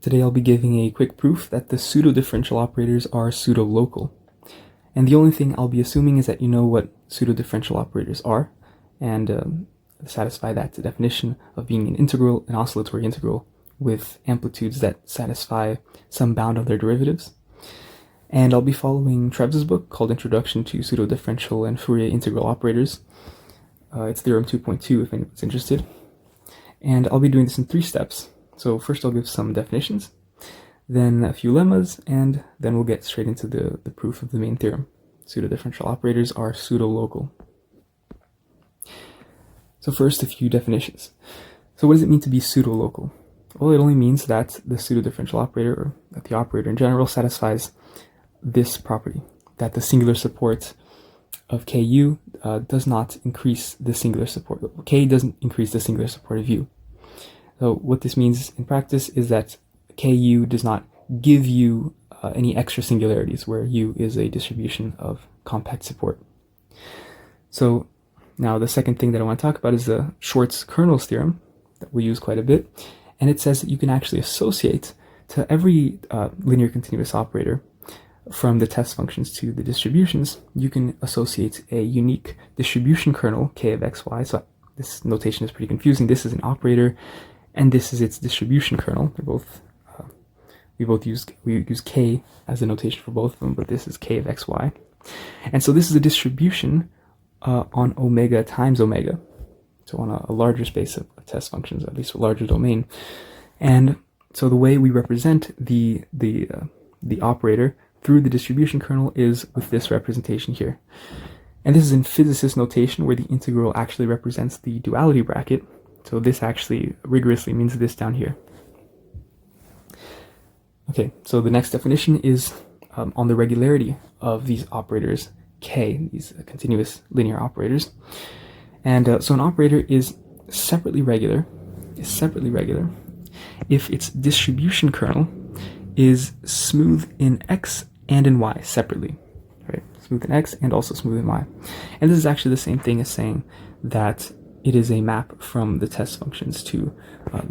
Today I'll be giving a quick proof that the pseudodifferential operators are pseudolocal. And the only thing I'll be assuming is that you know what pseudodifferential operators are, and satisfy that definition of being an integral, an oscillatory integral, with amplitudes that satisfy some bound of their derivatives. And I'll be following Treves' book called Introduction to Pseudodifferential and Fourier Integral Operators. It's Theorem 2.2 if anyone's interested. And I'll be doing this in 3 steps. So first I'll give some definitions, then a few lemmas, and then we'll get straight into the proof of the main theorem. Pseudodifferential operators are pseudolocal. So first, a few definitions. So what does it mean to be pseudolocal? Well, it only means that the pseudodifferential operator, or that the operator in general, satisfies this property, that the singular support of Ku does not increase the singular support. K doesn't increase the singular support of U. So what this means in practice is that Ku does not give you any extra singularities, where U is a distribution of compact support. So now the second thing that I want to talk about is the Schwarz-Kernels theorem that we use quite a bit. And it says that you can actually associate to every linear continuous operator, from the test functions to the distributions, you can associate a unique distribution kernel, k of xy. So this notation is pretty confusing. This is an operator, and this is its distribution kernel. They're both, we use k as the notation for both of them, but this is k of xy. And so this is a distribution on omega times omega. So on a larger space of test functions, at least a larger domain. And so the way we represent the operator through the distribution kernel is with this representation here. And this is in physicist notation, where the integral actually represents the duality bracket. So this actually rigorously means this down here. Okay, so the next definition is on the regularity of these operators K, these continuous linear operators. And so an operator is separately regular if its distribution kernel is smooth in x and in y separately, right? Smooth in x and also smooth in y. And this is actually the same thing as saying that it is a map from the test functions to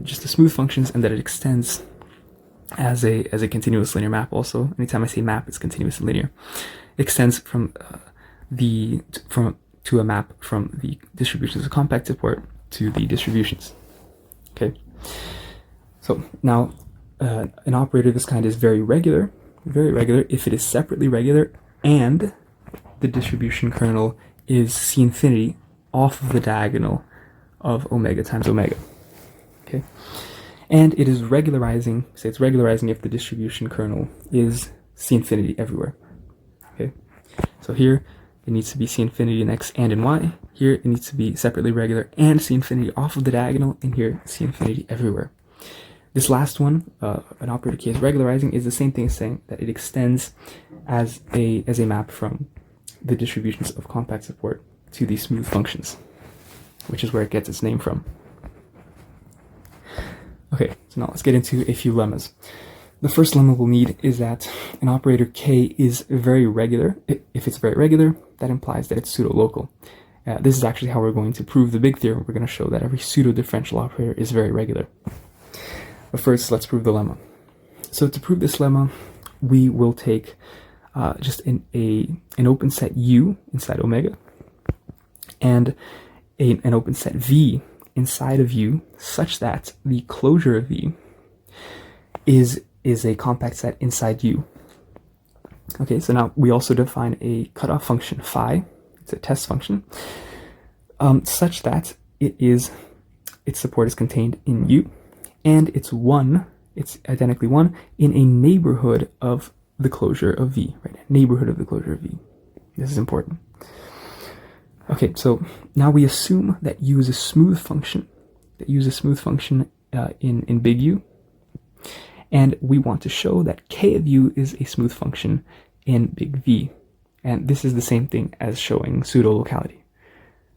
just the smooth functions, and that it extends as a continuous linear map also. Anytime I say map, it's continuous and linear. It extends from to a map from the distributions of compact support to the distributions. Okay, so now an operator of this kind is very regular if it is separately regular and the distribution kernel is C infinity off of the diagonal of omega times omega. Okay, and it is regularizing, say it's regularizing if the distribution kernel is C infinity everywhere. Okay, so here it needs to be C infinity in x and in y. Here it needs to be separately regular and C infinity off of the diagonal, and here C infinity everywhere. This last one, an operator K is regularizing, is the same thing as saying that it extends as a map from the distributions of compact support to these smooth functions, which is where it gets its name from. Okay, so now let's get into a few lemmas. The first lemma we'll need is that an operator K is very regular. If it's very regular, that implies that it's pseudolocal. This is actually how we're going to prove the big theorem. We're going to show that every pseudo-differential operator is very regular. But first, let's prove the lemma. So to prove this lemma, we will take just an open set U inside omega, and an open set V inside of U, such that the closure of V is a compact set inside U. Okay, so now we also define a cutoff function phi. It's a test function, such that its support is contained in U, and it's identically 1 in a neighborhood of the closure of V, right? Neighborhood of the closure of V. This is important. Okay, so now we assume that U is a smooth function, in big U, and we want to show that K of U is a smooth function in big V. And this is the same thing as showing pseudolocality,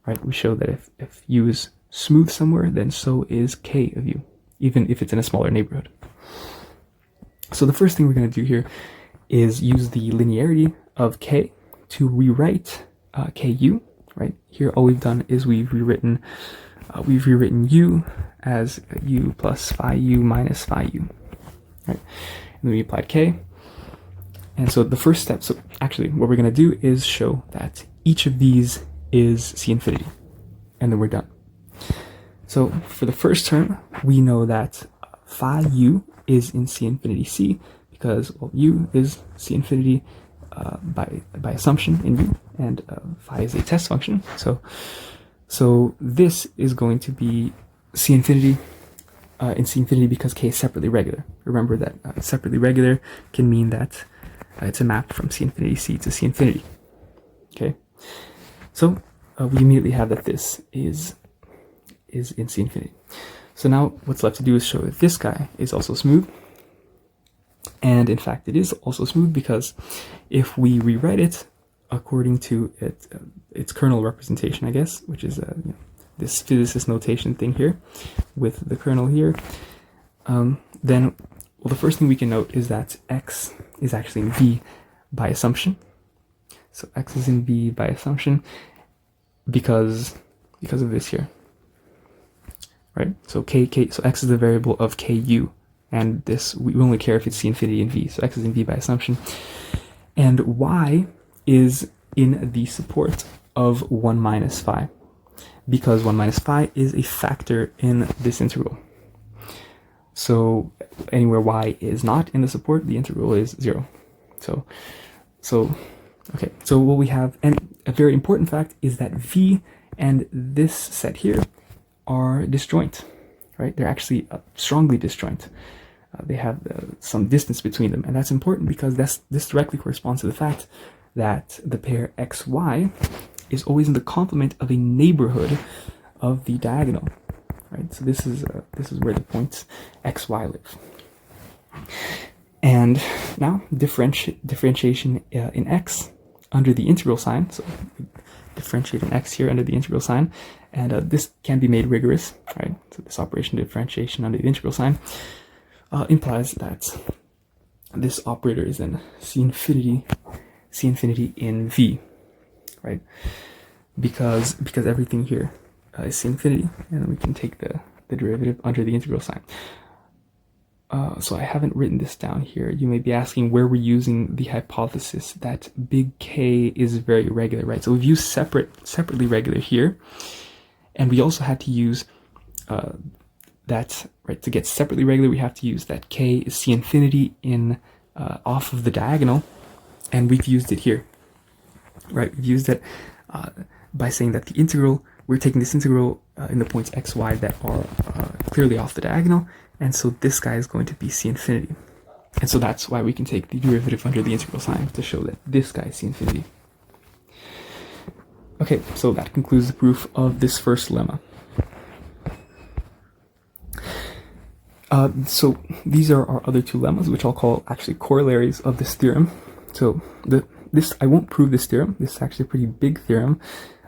right? We show that if U is smooth somewhere, then so is K of U, even if it's in a smaller neighborhood. So the first thing we're going to do here is use the linearity of K to rewrite Ku, right? Here all we've done is we've rewritten U as U plus phi U minus phi U, right? And then we applied k. And so the first step, so actually what we're going to do is show that each of these is C infinity, and then we're done. So for the first term, we know that phi u is in C infinity C, because, well, u is C infinity by assumption in u, and phi is a test function. So this is going to be C infinity in C infinity because k is separately regular. Remember that separately regular can mean that it's a map from C infinity C to C infinity. Okay, so we immediately have that this is in C infinity. So now what's left to do is show that this guy is also smooth. And in fact, it is also smooth because if we rewrite it according to its kernel representation, I guess, which is this physicist notation thing here with the kernel here, then, well, the first thing we can note is that x is actually in V by assumption. So x is in V by assumption because of this here, right? So so x is the variable of ku, and this, we only care if it's C infinity in V. So x is in V by assumption, and y is in the support of 1 minus phi, because 1 minus phi is a factor in this integral. So anywhere y is not in the support, the integral is 0. Okay, so what we have, and a very important fact is that V and this set here are disjoint, right? They're actually strongly disjoint. They have some distance between them, and that's important because this directly corresponds to the fact that the pair xy is always in the complement of a neighborhood of the diagonal, right? So this is where the points xy live. And now differentiation in x under the integral sign. So differentiate in x here under the integral sign, and this can be made rigorous, right? So this operation differentiation under the integral sign implies that this operator is in C infinity in V, right? Because everything here is C infinity, and we can take the derivative under the integral sign. So I haven't written this down here. You may be asking where we're using the hypothesis that big K is very regular, right? So we've used separately regular here, and we also had to use that, right? To get separately regular, we have to use that K is C infinity in off of the diagonal, and we've used it here, right? We've used it by saying that the integral, we're taking this integral in the points x, y that are clearly off the diagonal, and so this guy is going to be C infinity. And so that's why we can take the derivative under the integral sign to show that this guy is C infinity. Okay, so that concludes the proof of this first lemma. So these are our other two lemmas, which I'll call actually corollaries of this theorem. So this, I won't prove this theorem. This is actually a pretty big theorem,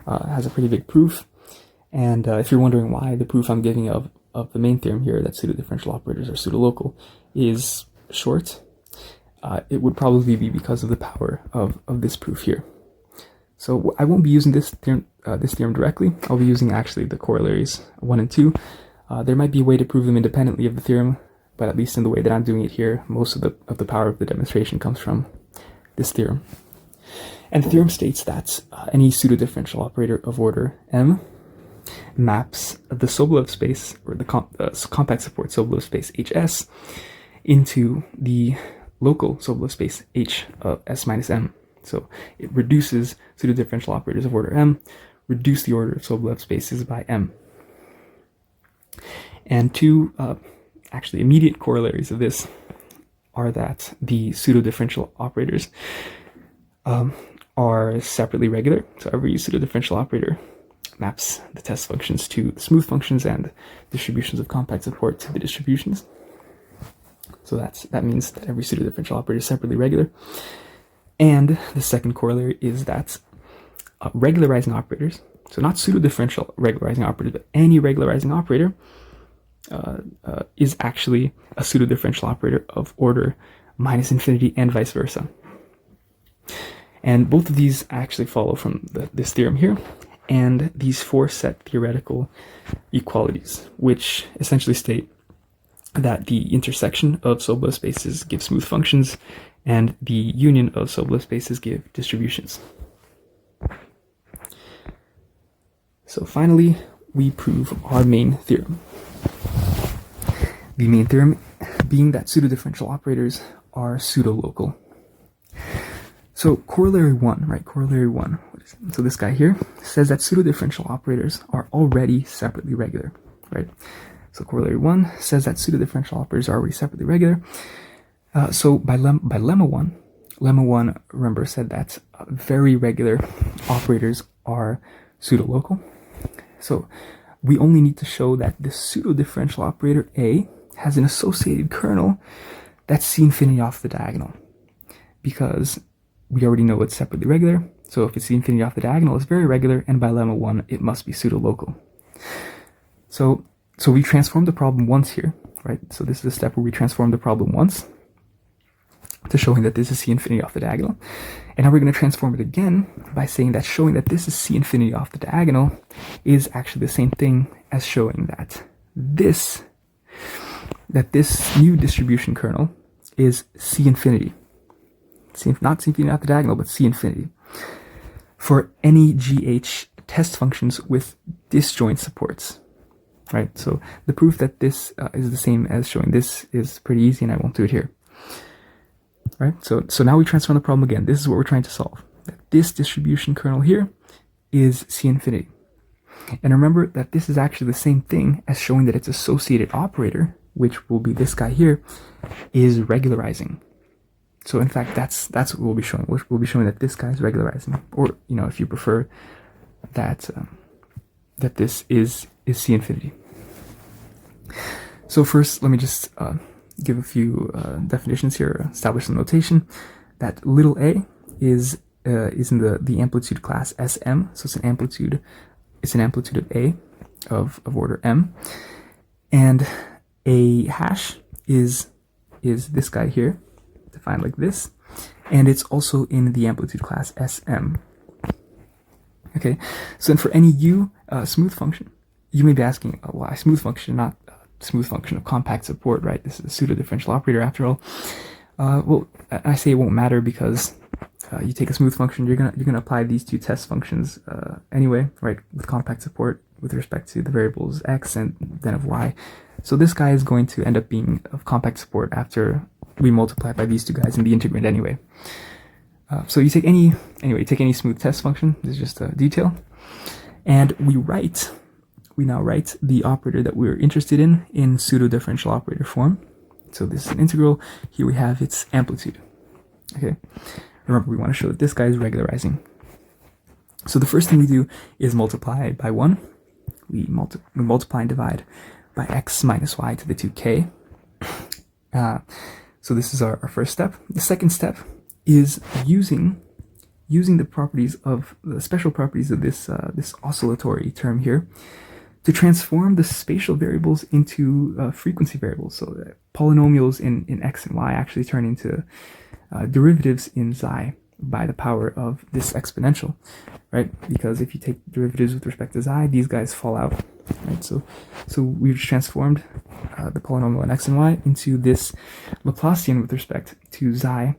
has a pretty big proof. And if you're wondering why the proof I'm giving of the main theorem here, that pseudodifferential operators are pseudolocal, is short, it would probably be because of the power of this proof here. So I won't be using this theorem directly. I'll be using actually the corollaries 1 and 2. There might be a way to prove them independently of the theorem, but at least in the way that I'm doing it here, most of the power of the demonstration comes from this theorem. And the theorem states that any pseudodifferential operator of order M maps the Sobolev space, or the compact support Sobolev space HS, into the local Sobolev space H of S minus M. So it reduces pseudodifferential operators of order M, reduce the order of Sobolev spaces by M. And two actually immediate corollaries of this are that the pseudodifferential operators are separately regular. So every pseudodifferential operator maps the test functions to the smooth functions and distributions of compact support to the distributions. So that means that every pseudodifferential operator is separately regular. And the second corollary is that regularizing operators, so not pseudodifferential regularizing operators, but any regularizing operator is actually a pseudodifferential operator of order minus infinity and vice versa. And both of these actually follow from this theorem here, and these four set theoretical equalities, which essentially state that the intersection of Sobolev spaces give smooth functions, and the union of Sobolev spaces give distributions. So finally, we prove our main theorem. The main theorem being that pseudodifferential operators are pseudolocal. So corollary 1, right? Corollary 1. So this guy here says that pseudodifferential operators are already separately regular, right? So corollary 1 says that pseudodifferential operators are already separately regular. So by lemma 1, remember, said that very regular operators are pseudolocal. So we only need to show that the pseudodifferential operator A has an associated kernel that's C infinity off the diagonal, because we already know it's separately regular. So if it's C infinity off the diagonal, it's very regular, and by lemma 1, it must be pseudolocal. So we transformed the problem once here, right? So this is a step where we transform the problem once to showing that this is C infinity off the diagonal. And now we're going to transform it again by saying that showing that this is C infinity off the diagonal is actually the same thing as showing that this new distribution kernel is C infinity. Not C infinity off the diagonal, but C infinity. For any GH test functions with disjoint supports. Right? So the proof that this is the same as showing this is pretty easy, and I won't do it here. Right? So now we transform the problem again. This is what we're trying to solve. This distribution kernel here is C infinity. And remember that this is actually the same thing as showing that its associated operator, which will be this guy here, is regularizing. So in fact, that's what we'll be showing. We'll be showing that this guy is regularizing, or if you prefer, that that this is C infinity. So first, let me just give a few definitions here, establish some notation. That little a is in the amplitude class Sm, so it's an amplitude of a of order m, and a hash is this guy here, defined like this, and it's also in the amplitude class Sm. Okay, so then for any u smooth function, you may be asking, why smooth function, not smooth function of compact support, right? This is a pseudo-differential operator after all. Well, I say it won't matter because you take a smooth function, you're gonna apply these two test functions anyway, right? With compact support with respect to the variables x and then of y. So this guy is going to end up being of compact support after we multiply by these two guys in the integrand anyway. So you take any smooth test function. This is just a detail, and we now write the operator that we're interested in pseudo-differential operator form. So this is an integral. Here we have its amplitude. Okay. Remember, we want to show that this guy is regularizing. So the first thing we do is multiply by 1. We multiply and divide by x minus y to the 2k. So this is our first step. The second step is using the properties of the special properties of this oscillatory term here to transform the spatial variables into frequency variables. So that polynomials in x and y actually turn into derivatives in xi by the power of this exponential, right? Because if you take derivatives with respect to xi, these guys fall out, right? So we've transformed the polynomial in x and y into this Laplacian with respect to xi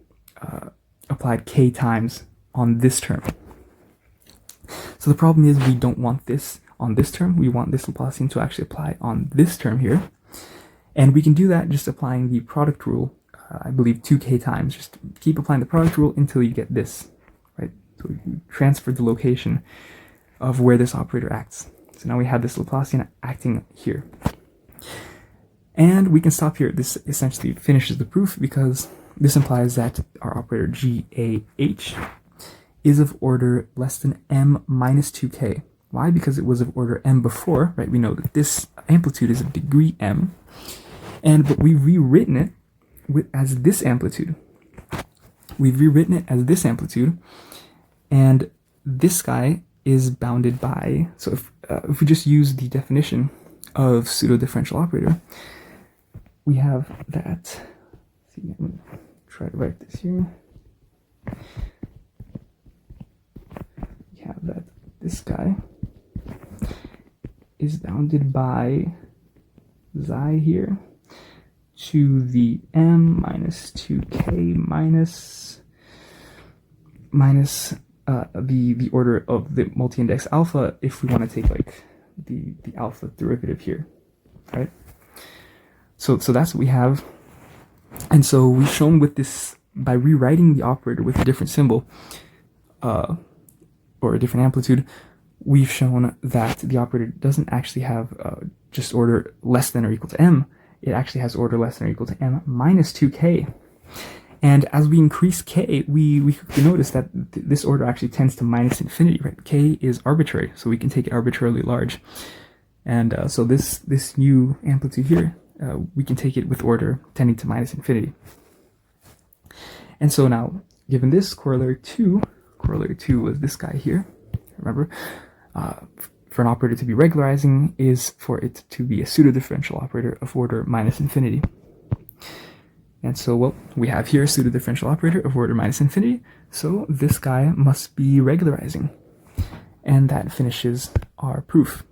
applied k times on this term. So the problem is we don't want this on this term. We want this Laplacian to actually apply on this term here. And we can do that just applying the product rule, I believe 2k times. Just keep applying the product rule until you get this, right? So we transfer the location of where this operator acts. So now we have this Laplacian acting here. And we can stop here. This essentially finishes the proof because this implies that our operator GAH is of order less than m minus 2k. Why? Because it was of order m before, right? We know that this amplitude is of degree m, but we've rewritten it as this amplitude. We've rewritten it as this amplitude, and this guy is bounded by, so if we just use the definition of pseudo-differential operator, we have that, let's see, I'm going to try to write this here. We have that this guy is bounded by xi here, to the m minus 2k minus the order of the multi-index alpha if we want to take like the alpha derivative here, right? So that's what we have. And so we've shown with this, by rewriting the operator with a different symbol or a different amplitude, we've shown that the operator doesn't actually have just order less than or equal to m. It actually has order less than or equal to m minus 2k. And as we increase k, we notice that this order actually tends to minus infinity, right? K is arbitrary, so we can take it arbitrarily large. And so this new amplitude here, we can take it with order tending to minus infinity. And so now, given this, corollary 2 was this guy here. Remember, for an operator to be regularizing is for it to be a pseudodifferential operator of order minus infinity. And so, well, we have here a pseudodifferential operator of order minus infinity, so this guy must be regularizing. And that finishes our proof.